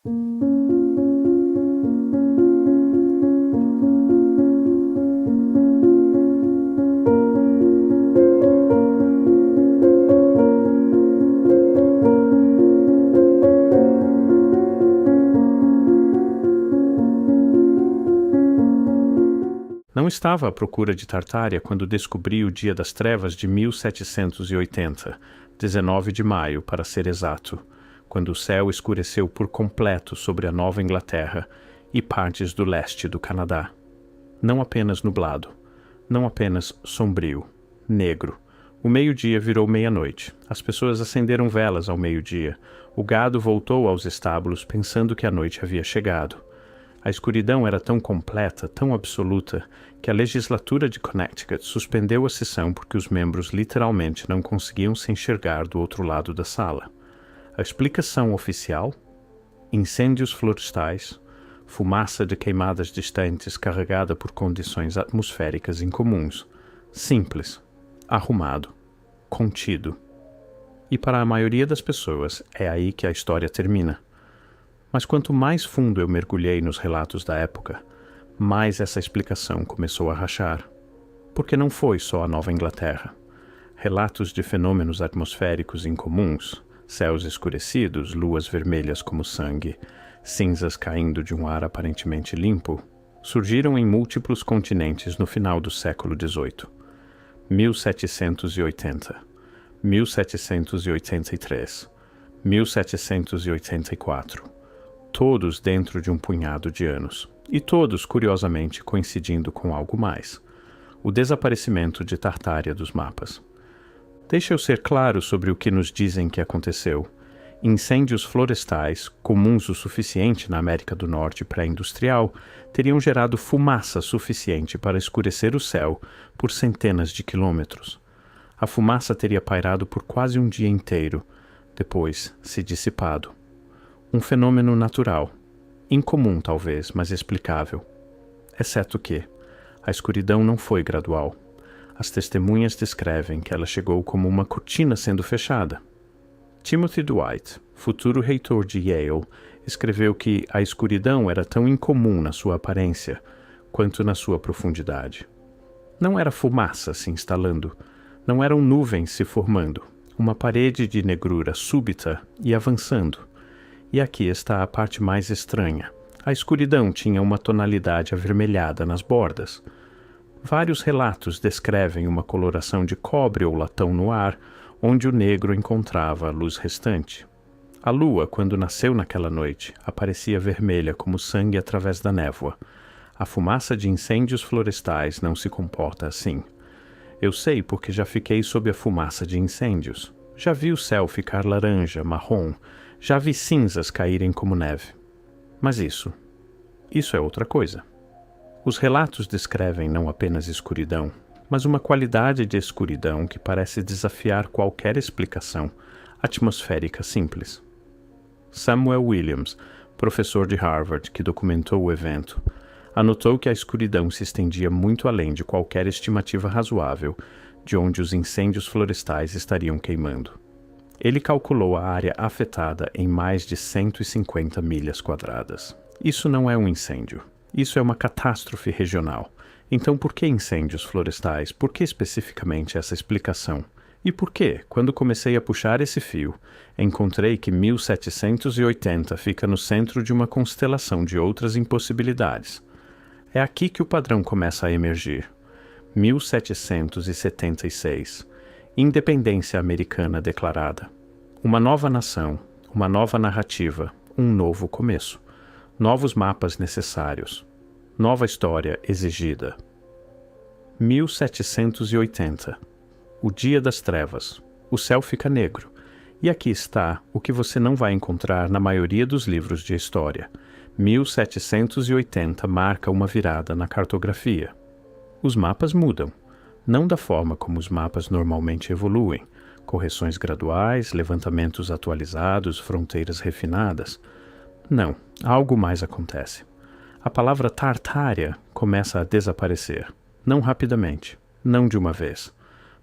Não estava à procura de Tartária quando descobri o Dia das Trevas de 1780, 19 de maio, para ser exato, quando o céu escureceu por completo sobre a Nova Inglaterra e partes do leste do Canadá. Não apenas nublado, não apenas sombrio, negro. O meio-dia virou meia-noite. As pessoas acenderam velas ao meio-dia. O gado voltou aos estábulos pensando que a noite havia chegado. A escuridão era tão completa, tão absoluta, que a legislatura de Connecticut suspendeu a sessão porque os membros literalmente não conseguiam se enxergar do outro lado da sala. A explicação oficial? Incêndios florestais, fumaça de queimadas distantes carregada por condições atmosféricas incomuns. Simples, arrumado, contido. E para a maioria das pessoas, é aí que a história termina. Mas quanto mais fundo eu mergulhei nos relatos da época, mais essa explicação começou a rachar. Porque não foi só a Nova Inglaterra. Relatos de fenômenos atmosféricos incomuns, céus escurecidos, luas vermelhas como sangue, cinzas caindo de um ar aparentemente limpo, surgiram em múltiplos continentes no final do século XVIII. 1780, 1783, 1784. Todos dentro de um punhado de anos, e todos, curiosamente, coincidindo com algo mais: o desaparecimento de Tartária dos mapas. Deixa eu ser claro sobre o que nos dizem que aconteceu. Incêndios florestais, comuns o suficiente na América do Norte pré-industrial, teriam gerado fumaça suficiente para escurecer o céu por centenas de quilômetros. A fumaça teria pairado por quase um dia inteiro, depois se dissipado. Um fenômeno natural, incomum talvez, mas explicável. Exceto que a escuridão não foi gradual. As testemunhas descrevem que ela chegou como uma cortina sendo fechada. Timothy Dwight, futuro reitor de Yale, escreveu que a escuridão era tão incomum na sua aparência quanto na sua profundidade. Não era fumaça se instalando, não eram nuvens se formando, uma parede de negrura súbita e avançando. E aqui está a parte mais estranha. A escuridão tinha uma tonalidade avermelhada nas bordas. Vários relatos descrevem uma coloração de cobre ou latão no ar, onde o negro encontrava a luz restante. A lua, quando nasceu naquela noite, aparecia vermelha como sangue através da névoa. A fumaça de incêndios florestais não se comporta assim. Eu sei porque já fiquei sob a fumaça de incêndios. Já vi o céu ficar laranja, marrom, já vi cinzas caírem como neve. Mas isso é outra coisa. Os relatos descrevem não apenas escuridão, mas uma qualidade de escuridão que parece desafiar qualquer explicação atmosférica simples. Samuel Williams, professor de Harvard que documentou o evento, anotou que a escuridão se estendia muito além de qualquer estimativa razoável de onde os incêndios florestais estariam queimando. Ele calculou a área afetada em mais de 150 milhas quadradas. Isso não é um incêndio. Isso é uma catástrofe regional. Então por que incêndios florestais? Por que especificamente essa explicação? E por que, quando comecei a puxar esse fio, encontrei que 1780 fica no centro de uma constelação de outras impossibilidades? É aqui que o padrão começa a emergir. 1776. Independência americana declarada. Uma nova nação, uma nova narrativa, um novo começo. Novos mapas necessários. Nova história exigida. 1780. O dia das trevas. O céu fica negro. E aqui está o que você não vai encontrar na maioria dos livros de história. 1780 marca uma virada na cartografia. Os mapas mudam. Não da forma como os mapas normalmente evoluem, correções graduais, levantamentos atualizados, fronteiras refinadas. Não, algo mais acontece. A palavra Tartária começa a desaparecer, não rapidamente, não de uma vez,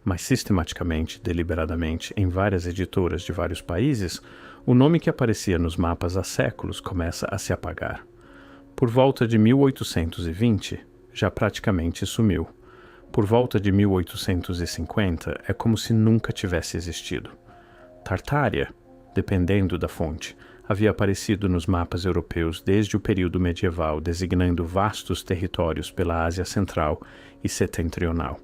mas sistematicamente, deliberadamente, em várias editoras de vários países, O nome que aparecia nos mapas há séculos começa a se apagar. Por volta de 1820, já praticamente sumiu. Por volta de 1850, é como se nunca tivesse existido. Tartária, dependendo da fonte, havia aparecido nos mapas europeus desde o período medieval, designando vastos territórios pela Ásia Central e Setentrional.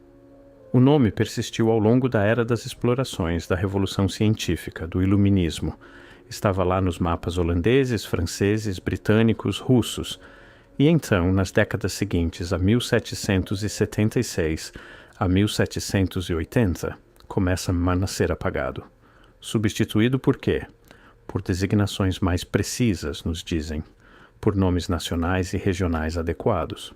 O nome persistiu ao longo da era das explorações, da Revolução Científica, do Iluminismo. Estava lá nos mapas holandeses, franceses, britânicos, russos. E então, nas décadas seguintes, a 1776 a 1780, começa a ser apagado. Substituído por quê? Por designações mais precisas, nos dizem, por nomes nacionais e regionais adequados,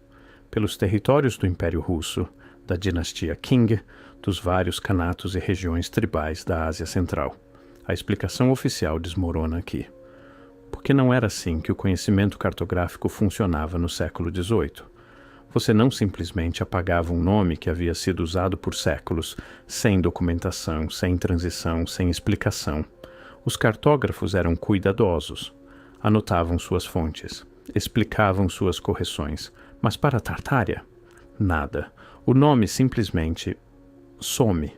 pelos territórios do Império Russo, da dinastia Qing, dos vários canatos e regiões tribais da Ásia Central. A explicação oficial desmorona aqui. Porque não era assim que o conhecimento cartográfico funcionava no século XVIII. Você não simplesmente apagava um nome que havia sido usado por séculos, sem documentação, sem transição, sem explicação. Os cartógrafos eram cuidadosos, anotavam suas fontes, explicavam suas correções, mas para Tartária, nada. O nome simplesmente some.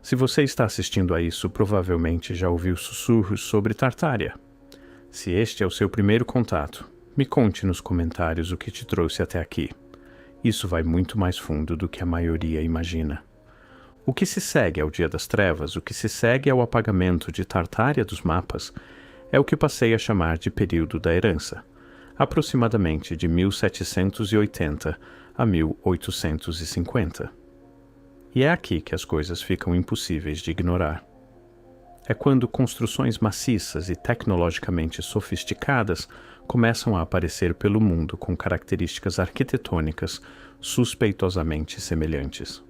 Se você está assistindo a isso, provavelmente já ouviu sussurros sobre Tartária. Se este é o seu primeiro contato, me conte nos comentários o que te trouxe até aqui. Isso vai muito mais fundo do que a maioria imagina. O que se segue ao Dia das Trevas, o que se segue ao apagamento de Tartária dos mapas, é o que passei a chamar de período da herança, aproximadamente de 1780 a 1850. E é aqui que as coisas ficam impossíveis de ignorar. É quando construções maciças e tecnologicamente sofisticadas começam a aparecer pelo mundo com características arquitetônicas suspeitosamente semelhantes.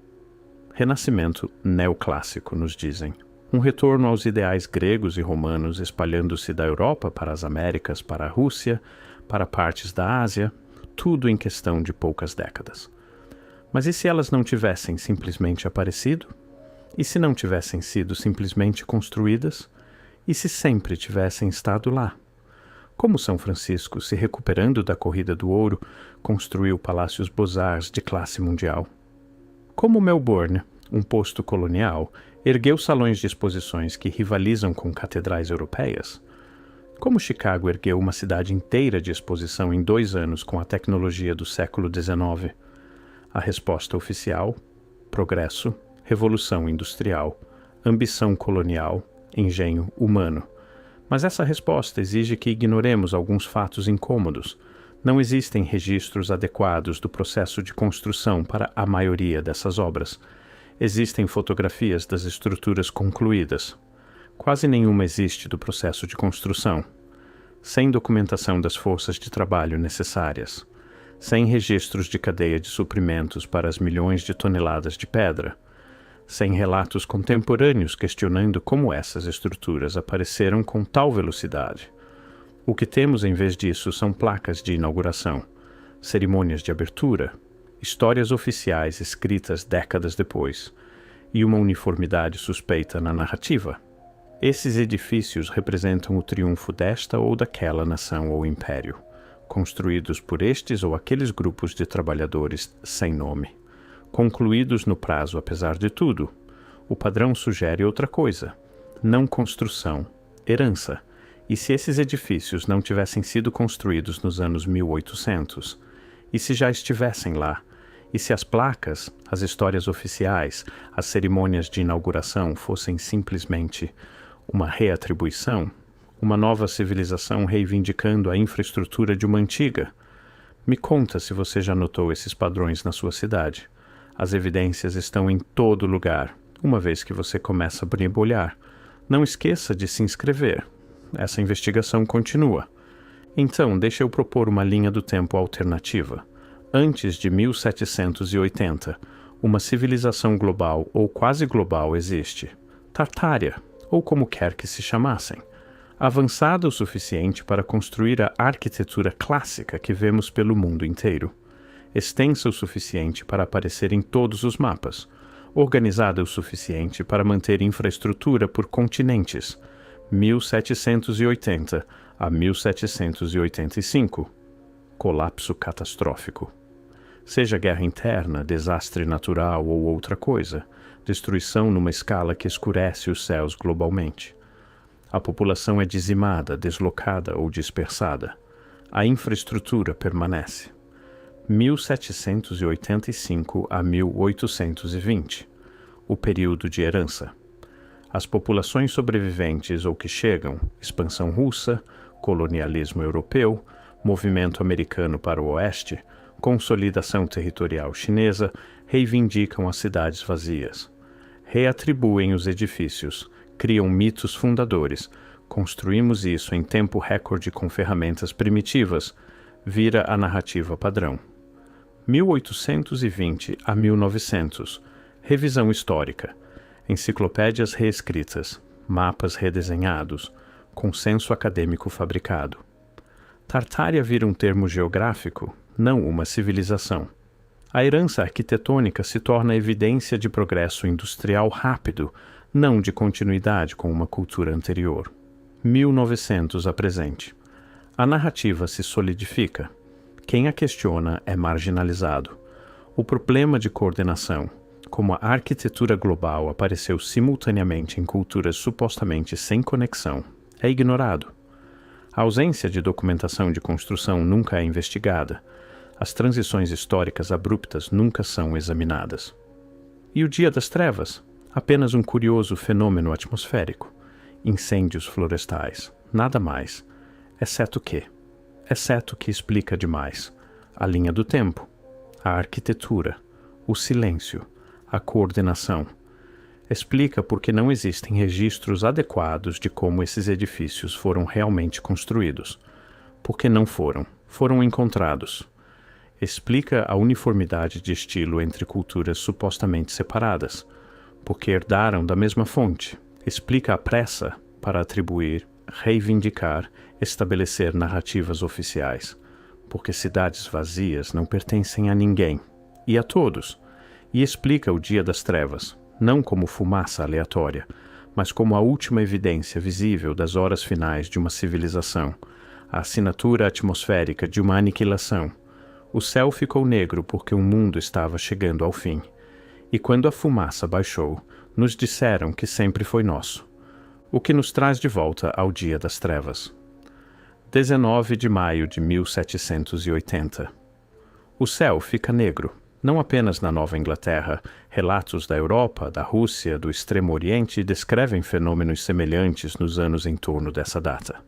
Renascimento neoclássico, nos dizem. Um retorno aos ideais gregos e romanos espalhando-se da Europa para as Américas, para a Rússia, para partes da Ásia, tudo em questão de poucas décadas. Mas e se elas não tivessem simplesmente aparecido? E se não tivessem sido simplesmente construídas? E se sempre tivessem estado lá? Como São Francisco, se recuperando da corrida do ouro, construiu palácios Beaux-Arts de classe mundial? Como Melbourne, um posto colonial, ergueu salões de exposições que rivalizam com catedrais europeias? Como Chicago ergueu uma cidade inteira de exposição em 2 anos com a tecnologia do século XIX? A resposta oficial: progresso, revolução industrial, ambição colonial, engenho humano. Mas essa resposta exige que ignoremos alguns fatos incômodos. Não existem registros adequados do processo de construção para a maioria dessas obras. Existem fotografias das estruturas concluídas. Quase nenhuma existe do processo de construção. Sem documentação das forças de trabalho necessárias. Sem registros de cadeia de suprimentos para as milhões de toneladas de pedra. Sem relatos contemporâneos questionando como essas estruturas apareceram com tal velocidade. O que temos em vez disso são placas de inauguração, cerimônias de abertura, histórias oficiais escritas décadas depois, e uma uniformidade suspeita na narrativa. Esses edifícios representam o triunfo desta ou daquela nação ou império, construídos por estes ou aqueles grupos de trabalhadores sem nome, concluídos no prazo apesar de tudo. O padrão sugere outra coisa: não construção, herança. E se esses edifícios não tivessem sido construídos nos anos 1800? E se já estivessem lá? E se as placas, as histórias oficiais, as cerimônias de inauguração fossem simplesmente uma reatribuição? Uma nova civilização reivindicando a infraestrutura de uma antiga? Me conta se você já notou esses padrões na sua cidade. As evidências estão em todo lugar, uma vez que você começa a borbulhar. Não esqueça de se inscrever. Essa investigação continua. Então, deixa eu propor uma linha do tempo alternativa. Antes de 1780, uma civilização global ou quase global existe. Tartária, ou como quer que se chamassem. Avançada o suficiente para construir a arquitetura clássica que vemos pelo mundo inteiro. Extensa o suficiente para aparecer em todos os mapas. Organizada o suficiente para manter infraestrutura por continentes. 1780 a 1785. Colapso catastrófico. Seja guerra interna, desastre natural ou outra coisa, destruição numa escala que escurece os céus globalmente. A população é dizimada, deslocada ou dispersada. A infraestrutura permanece. 1785 a 1820. O período de herança. As populações sobreviventes ou que chegam, expansão russa, colonialismo europeu, movimento americano para o oeste, consolidação territorial chinesa, reivindicam as cidades vazias. Reatribuem os edifícios, criam mitos fundadores, construímos isso em tempo recorde com ferramentas primitivas, vira a narrativa padrão. 1820 a 1900. Revisão histórica. Enciclopédias reescritas, mapas redesenhados, consenso acadêmico fabricado. Tartária vira um termo geográfico, não uma civilização. A herança arquitetônica se torna evidência de progresso industrial rápido, não de continuidade com uma cultura anterior. 1900 a presente. A narrativa se solidifica. Quem a questiona é marginalizado. O problema de coordenação, como a arquitetura global apareceu simultaneamente em culturas supostamente sem conexão, é ignorado. A ausência de documentação de construção nunca é investigada. As transições históricas abruptas nunca são examinadas. E o Dia das Trevas? Apenas um curioso fenômeno atmosférico. Incêndios florestais, nada mais. Exceto que explica demais. A linha do tempo, a arquitetura, o silêncio, a coordenação. Explica por que não existem registros adequados de como esses edifícios foram realmente construídos. Porque não foram encontrados. Explica a uniformidade de estilo entre culturas supostamente separadas, porque herdaram da mesma fonte. Explica a pressa para atribuir, reivindicar, estabelecer narrativas oficiais, porque cidades vazias não pertencem a ninguém, e a todos. E explica o Dia das Trevas, não como fumaça aleatória, mas como a última evidência visível das horas finais de uma civilização, a assinatura atmosférica de uma aniquilação. O céu ficou negro porque o mundo estava chegando ao fim. E quando a fumaça baixou, nos disseram que sempre foi nosso. O que nos traz de volta ao Dia das Trevas. 19 de maio de 1780. O céu fica negro, não apenas na Nova Inglaterra. Relatos da Europa, da Rússia, do Extremo Oriente descrevem fenômenos semelhantes nos anos em torno dessa data.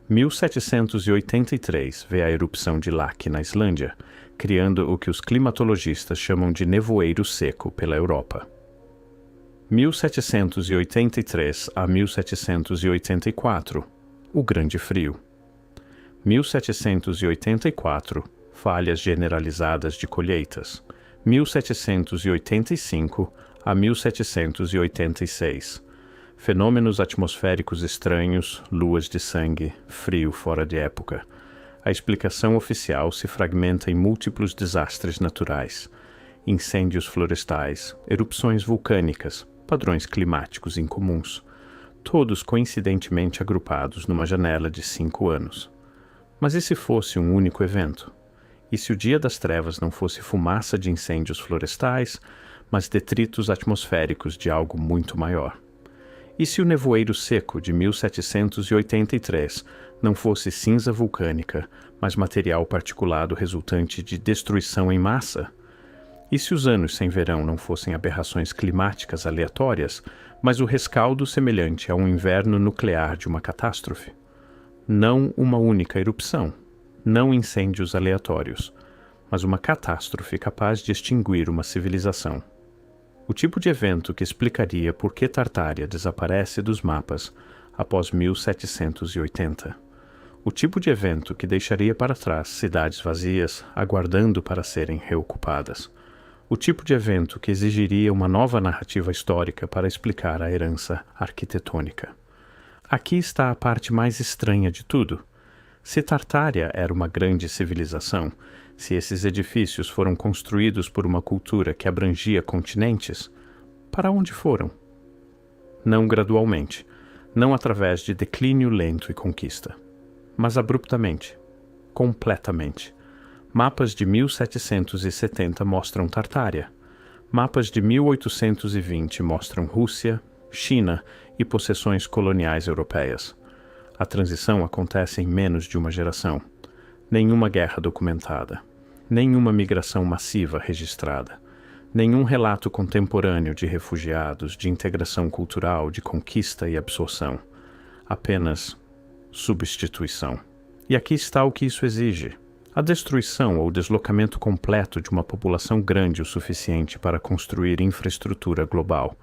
1783 vê a erupção de Laki na Islândia, criando o que os climatologistas chamam de nevoeiro seco pela Europa. 1783 a 1784, o Grande Frio. 1784, falhas generalizadas de colheitas. 1785 a 1786. Fenômenos atmosféricos estranhos, luas de sangue, frio fora de época. A explicação oficial se fragmenta em múltiplos desastres naturais, incêndios florestais, erupções vulcânicas, padrões climáticos incomuns, todos coincidentemente agrupados numa janela de 5 anos. Mas e se fosse um único evento? E se o Dia das Trevas não fosse fumaça de incêndios florestais, mas detritos atmosféricos de algo muito maior? E se o nevoeiro seco de 1783 não fosse cinza vulcânica, mas material particulado resultante de destruição em massa? E se os anos sem verão não fossem aberrações climáticas aleatórias, mas o rescaldo semelhante a um inverno nuclear de uma catástrofe? Não uma única erupção, não incêndios aleatórios, mas uma catástrofe capaz de extinguir uma civilização. O tipo de evento que explicaria por que Tartária desaparece dos mapas após 1780. O tipo de evento que deixaria para trás cidades vazias aguardando para serem reocupadas. O tipo de evento que exigiria uma nova narrativa histórica para explicar a herança arquitetônica. Aqui está a parte mais estranha de tudo. Se Tartária era uma grande civilização, se esses edifícios foram construídos por uma cultura que abrangia continentes, para onde foram? Não gradualmente. não através de declínio lento e conquista, mas abruptamente, completamente. Mapas de 1770 mostram Tartária. Mapas de 1820 mostram Rússia, China e possessões coloniais europeias. A transição acontece em menos de uma geração. Nenhuma guerra documentada, nenhuma migração massiva registrada, nenhum relato contemporâneo de refugiados, de integração cultural, de conquista e absorção. Apenas substituição. E aqui está o que isso exige. A destruição ou deslocamento completo de uma população grande o suficiente para construir infraestrutura global.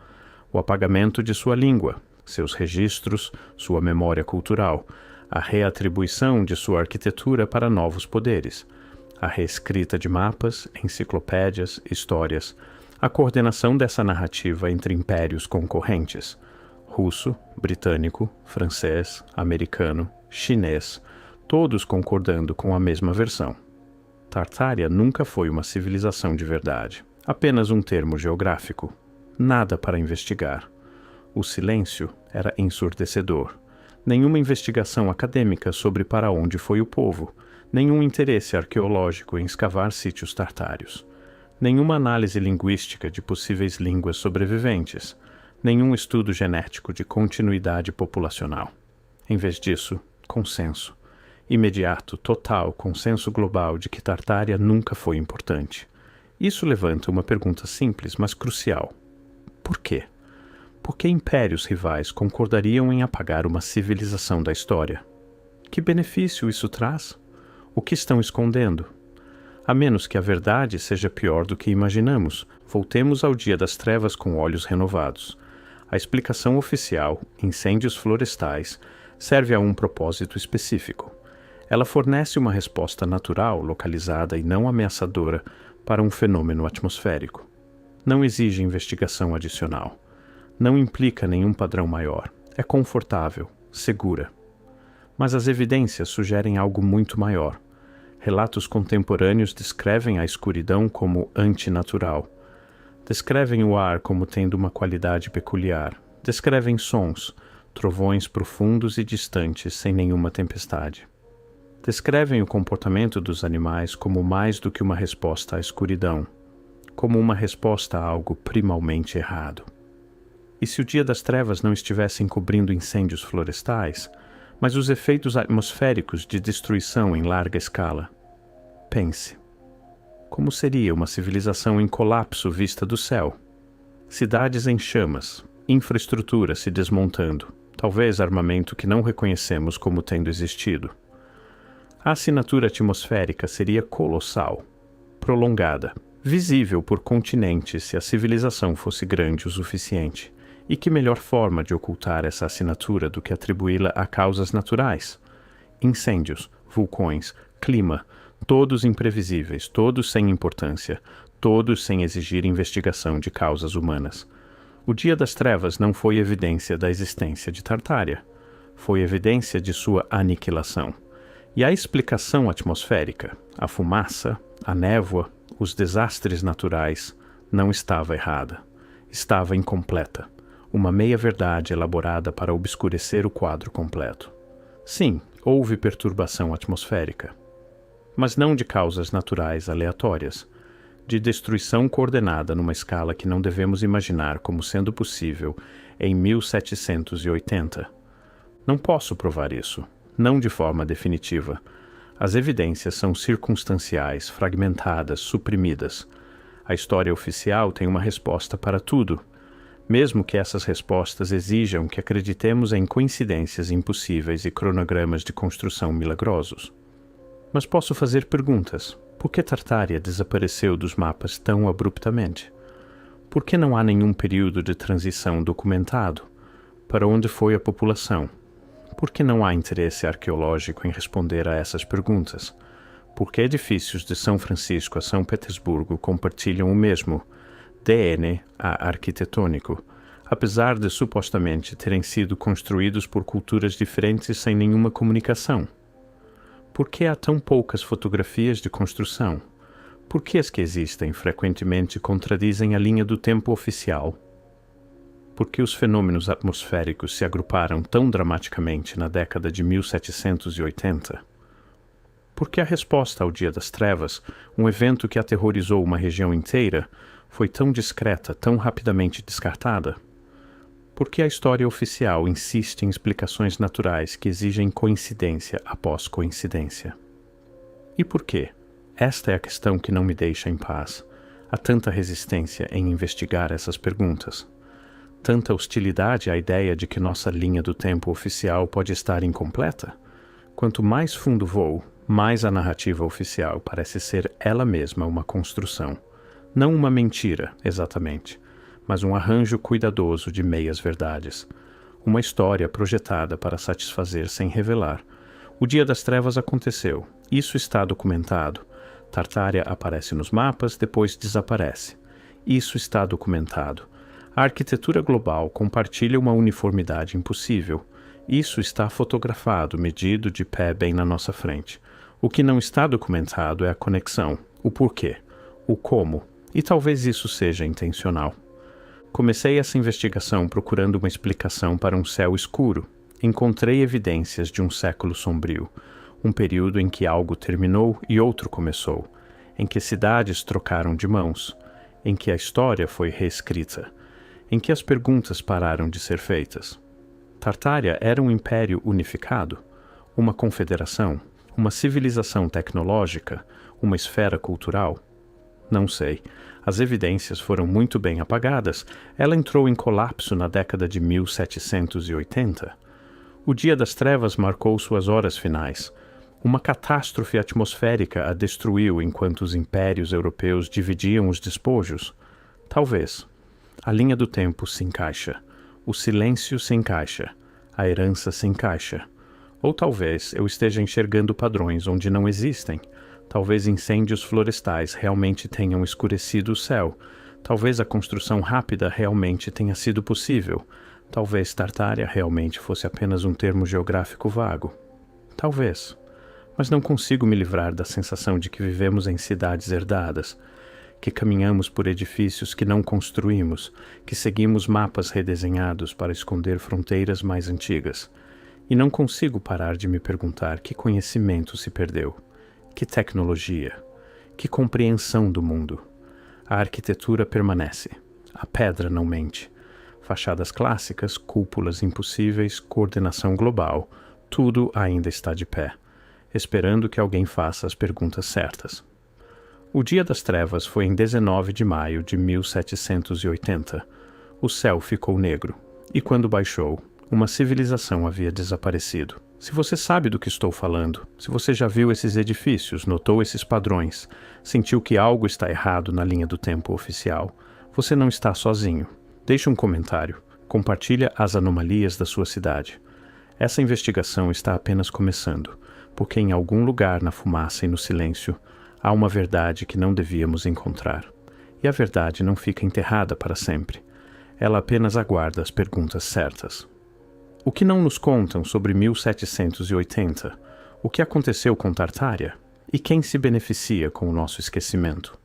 O apagamento de sua língua, seus registros, sua memória cultural, a reatribuição de sua arquitetura para novos poderes, a reescrita de mapas, enciclopédias, histórias, a coordenação dessa narrativa entre impérios concorrentes, russo, britânico, francês, americano, chinês, todos concordando com a mesma versão. Tartária nunca foi uma civilização de verdade, apenas um termo geográfico, nada para investigar. O silêncio era ensurdecedor. Nenhuma investigação acadêmica sobre para onde foi o povo, nenhum interesse arqueológico em escavar sítios tartários, nenhuma análise linguística de possíveis línguas sobreviventes, nenhum estudo genético de continuidade populacional. Em vez disso, consenso. Imediato, total consenso global de que Tartária nunca foi importante. Isso levanta uma pergunta simples, mas crucial. Por quê? Por que impérios rivais concordariam em apagar uma civilização da história? Que benefício isso traz? O que estão escondendo? A menos que a verdade seja pior do que imaginamos, voltemos ao Dia das Trevas com olhos renovados. A explicação oficial, incêndios florestais, serve a um propósito específico. Ela fornece uma resposta natural, localizada e não ameaçadora para um fenômeno atmosférico. Não exige investigação adicional. Não implica nenhum padrão maior. É confortável, segura. Mas as evidências sugerem algo muito maior. Relatos contemporâneos descrevem a escuridão como antinatural. Descrevem o ar como tendo uma qualidade peculiar. Descrevem sons, trovões profundos e distantes sem nenhuma tempestade. Descrevem o comportamento dos animais como mais do que uma resposta à escuridão, como uma resposta a algo primalmente errado. E se o Dia das Trevas não estivesse encobrindo incêndios florestais, mas os efeitos atmosféricos de destruição em larga escala? Pense. Como seria uma civilização em colapso vista do céu? Cidades em chamas, infraestrutura se desmontando, talvez armamento que não reconhecemos como tendo existido. A assinatura atmosférica seria colossal, prolongada, visível por continentes se a civilização fosse grande o suficiente. E que melhor forma de ocultar essa assinatura do que atribuí-la a causas naturais? Incêndios, vulcões, clima, todos imprevisíveis, todos sem importância, todos sem exigir investigação de causas humanas. O Dia das Trevas não foi evidência da existência de Tartária, foi evidência de sua aniquilação. E a explicação atmosférica, a fumaça, a névoa, os desastres naturais, não estava errada, estava incompleta. Uma meia-verdade elaborada para obscurecer o quadro completo. Sim, houve perturbação atmosférica, mas não de causas naturais aleatórias, de destruição coordenada numa escala que não devemos imaginar como sendo possível em 1780. Não posso provar isso, não de forma definitiva. As evidências são circunstanciais, fragmentadas, suprimidas. A história oficial tem uma resposta para tudo, mesmo que essas respostas exijam que acreditemos em coincidências impossíveis e cronogramas de construção milagrosos. Mas posso fazer perguntas. Por que Tartária desapareceu dos mapas tão abruptamente? Por que não há nenhum período de transição documentado? Para onde foi a população? Por que não há interesse arqueológico em responder a essas perguntas? Por que edifícios de São Francisco a São Petersburgo compartilham o mesmo DNA arquitetônico, apesar de supostamente terem sido construídos por culturas diferentes sem nenhuma comunicação? Por que há tão poucas fotografias de construção? Por que as que existem frequentemente contradizem a linha do tempo oficial? Por que os fenômenos atmosféricos se agruparam tão dramaticamente na década de 1780? Por que a resposta ao Dia das Trevas, um evento que aterrorizou uma região inteira, foi tão discreta, tão rapidamente descartada? Por que a história oficial insiste em explicações naturais que exigem coincidência após coincidência? E por quê? Esta é a questão que não me deixa em paz. Há tanta resistência em investigar essas perguntas. Tanta hostilidade à ideia de que nossa linha do tempo oficial pode estar incompleta? Quanto mais fundo vou, mais a narrativa oficial parece ser ela mesma uma construção. Não uma mentira, exatamente, mas um arranjo cuidadoso de meias-verdades. Uma história projetada para satisfazer sem revelar. O Dia das Trevas aconteceu. Isso está documentado. Tartária aparece nos mapas, depois desaparece. Isso está documentado. A arquitetura global compartilha uma uniformidade impossível. Isso está fotografado, medido de pé bem na nossa frente. O que não está documentado é a conexão, o porquê, o como, e talvez isso seja intencional. Comecei essa investigação procurando uma explicação para um céu escuro. Encontrei evidências de um século sombrio, um período em que algo terminou e outro começou, em que cidades trocaram de mãos, em que a história foi reescrita, em que as perguntas pararam de ser feitas. Tartária era um império unificado, uma confederação, uma civilização tecnológica, uma esfera cultural? Não sei. As evidências foram muito bem apagadas. Ela entrou em colapso na década de 1780. O Dia das Trevas marcou suas horas finais. Uma catástrofe atmosférica a destruiu enquanto os impérios europeus dividiam os despojos? Talvez. A linha do tempo se encaixa. O silêncio se encaixa. A herança se encaixa. Ou talvez eu esteja enxergando padrões onde não existem. Talvez incêndios florestais realmente tenham escurecido o céu. Talvez a construção rápida realmente tenha sido possível. Talvez Tartária realmente fosse apenas um termo geográfico vago. Talvez. Mas não consigo me livrar da sensação de que vivemos em cidades herdadas, que caminhamos por edifícios que não construímos, que seguimos mapas redesenhados para esconder fronteiras mais antigas. E não consigo parar de me perguntar que conhecimento se perdeu, que tecnologia, que compreensão do mundo. A arquitetura permanece, a pedra não mente. Fachadas clássicas, cúpulas impossíveis, coordenação global, tudo ainda está de pé, esperando que alguém faça as perguntas certas. O Dia das Trevas foi em 19 de maio de 1780. O céu ficou negro, e quando baixou, uma civilização havia desaparecido. Se você sabe do que estou falando, se você já viu esses edifícios, notou esses padrões, sentiu que algo está errado na linha do tempo oficial, você não está sozinho. Deixe um comentário, compartilha as anomalias da sua cidade. Essa investigação está apenas começando, porque em algum lugar na fumaça e no silêncio, há uma verdade que não devíamos encontrar. E a verdade não fica enterrada para sempre. Ela apenas aguarda as perguntas certas. O que não nos contam sobre 1780? O que aconteceu com Tartária? E quem se beneficia com o nosso esquecimento?